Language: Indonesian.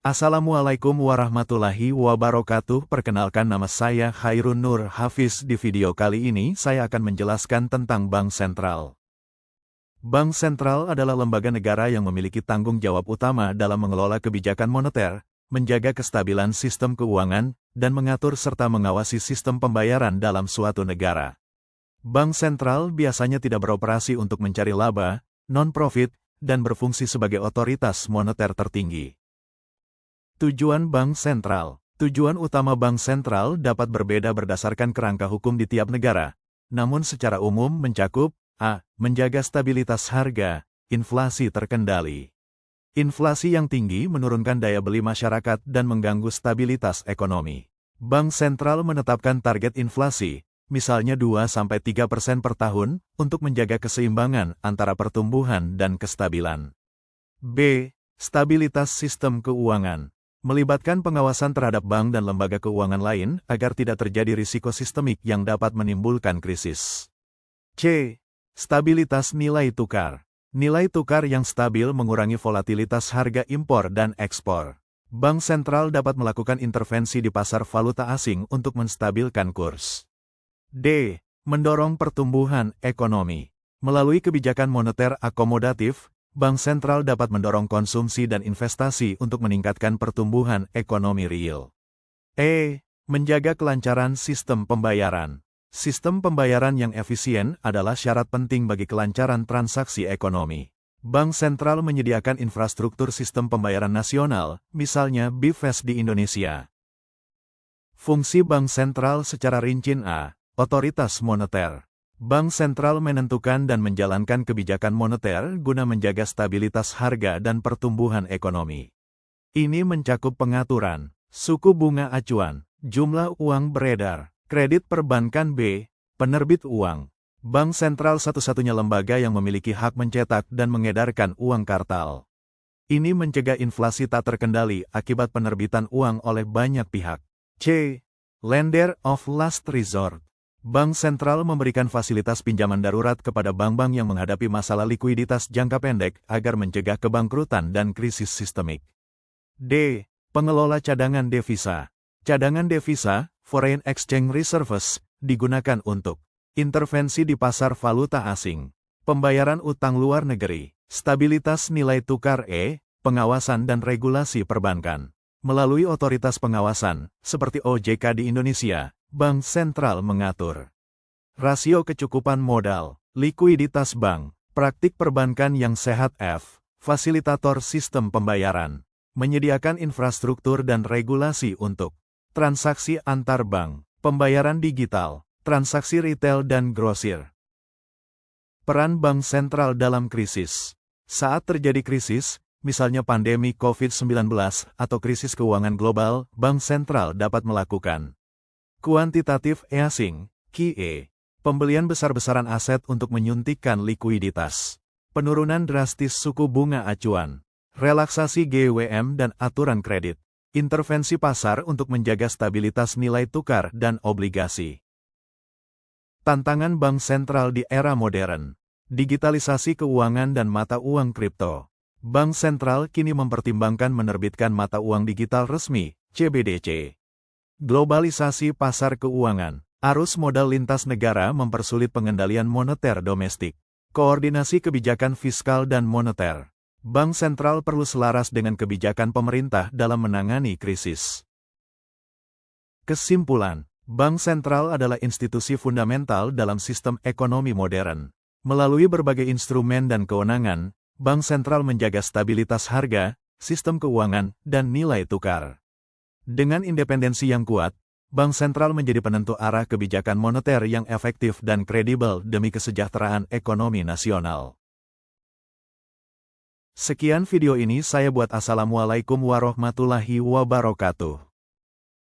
Assalamualaikum warahmatullahi wabarakatuh. Perkenalkan, nama saya Khairun Nur Hafiz. Di video kali ini saya akan menjelaskan tentang Bank Sentral. Bank Sentral adalah lembaga negara yang memiliki tanggung jawab utama dalam mengelola kebijakan moneter, menjaga kestabilan sistem keuangan, dan mengatur serta mengawasi sistem pembayaran dalam suatu negara. Bank Sentral biasanya tidak beroperasi untuk mencari laba, non-profit, dan berfungsi sebagai otoritas moneter tertinggi. Tujuan Bank Sentral. Tujuan utama Bank Sentral dapat berbeda berdasarkan kerangka hukum di tiap negara, namun secara umum mencakup a. Menjaga stabilitas harga, inflasi terkendali. Inflasi yang tinggi menurunkan daya beli masyarakat dan mengganggu stabilitas ekonomi. Bank Sentral menetapkan target inflasi, misalnya 2-3% per tahun, untuk menjaga keseimbangan antara pertumbuhan dan kestabilan. b. Stabilitas sistem keuangan. Melibatkan pengawasan terhadap bank dan lembaga keuangan lain agar tidak terjadi risiko sistemik yang dapat menimbulkan krisis. c. Stabilitas nilai tukar. Nilai tukar yang stabil mengurangi volatilitas harga impor dan ekspor. Bank Sentral dapat melakukan intervensi di pasar valuta asing untuk menstabilkan kurs. d. Mendorong pertumbuhan ekonomi. Melalui kebijakan moneter akomodatif, Bank Sentral dapat mendorong konsumsi dan investasi untuk meningkatkan pertumbuhan ekonomi real. e. Menjaga kelancaran sistem pembayaran. Sistem pembayaran yang efisien adalah syarat penting bagi kelancaran transaksi ekonomi. Bank Sentral menyediakan infrastruktur sistem pembayaran nasional, misalnya BIFES di Indonesia. Fungsi Bank Sentral secara rinci. a. Otoritas moneter. Bank Sentral menentukan dan menjalankan kebijakan moneter guna menjaga stabilitas harga dan pertumbuhan ekonomi. Ini mencakup pengaturan suku bunga acuan, jumlah uang beredar, kredit perbankan. b. Penerbit uang. Bank Sentral satu-satunya lembaga yang memiliki hak mencetak dan mengedarkan uang kartal. Ini mencegah inflasi tak terkendali akibat penerbitan uang oleh banyak pihak. c. Lender of last resort. Bank Sentral memberikan fasilitas pinjaman darurat kepada bank-bank yang menghadapi masalah likuiditas jangka pendek agar mencegah kebangkrutan dan krisis sistemik. d. Pengelola cadangan devisa. Cadangan devisa, foreign exchange reserves, digunakan untuk intervensi di pasar valuta asing, pembayaran utang luar negeri, stabilitas nilai tukar. Pengawasan dan regulasi perbankan. Melalui otoritas pengawasan, seperti OJK di Indonesia, Bank Sentral mengatur rasio kecukupan modal, likuiditas bank, praktik perbankan yang sehat. f. Fasilitator sistem pembayaran. Menyediakan infrastruktur dan regulasi untuk transaksi antar bank, pembayaran digital, transaksi retail dan grosir. Peran Bank Sentral dalam krisis. Saat terjadi krisis, misalnya pandemi COVID-19 atau krisis keuangan global, Bank Sentral dapat melakukan kuantitatif easing, QE, pembelian besar-besaran aset untuk menyuntikkan likuiditas, penurunan drastis suku bunga acuan, relaksasi GWM dan aturan kredit, intervensi pasar untuk menjaga stabilitas nilai tukar dan obligasi. Tantangan Bank Sentral di era modern. Digitalisasi keuangan dan mata uang kripto. Bank Sentral kini mempertimbangkan menerbitkan mata uang digital resmi, CBDC. Globalisasi pasar keuangan. Arus modal lintas negara mempersulit pengendalian moneter domestik. Koordinasi kebijakan fiskal dan moneter. Bank Sentral perlu selaras dengan kebijakan pemerintah dalam menangani krisis. Kesimpulan, Bank Sentral adalah institusi fundamental dalam sistem ekonomi modern. Melalui berbagai instrumen dan kewenangan, Bank Sentral menjaga stabilitas harga, sistem keuangan, dan nilai tukar. Dengan independensi yang kuat, Bank Sentral menjadi penentu arah kebijakan moneter yang efektif dan kredibel demi kesejahteraan ekonomi nasional. Sekian video ini saya buat. Assalamualaikum warahmatullahi wabarakatuh.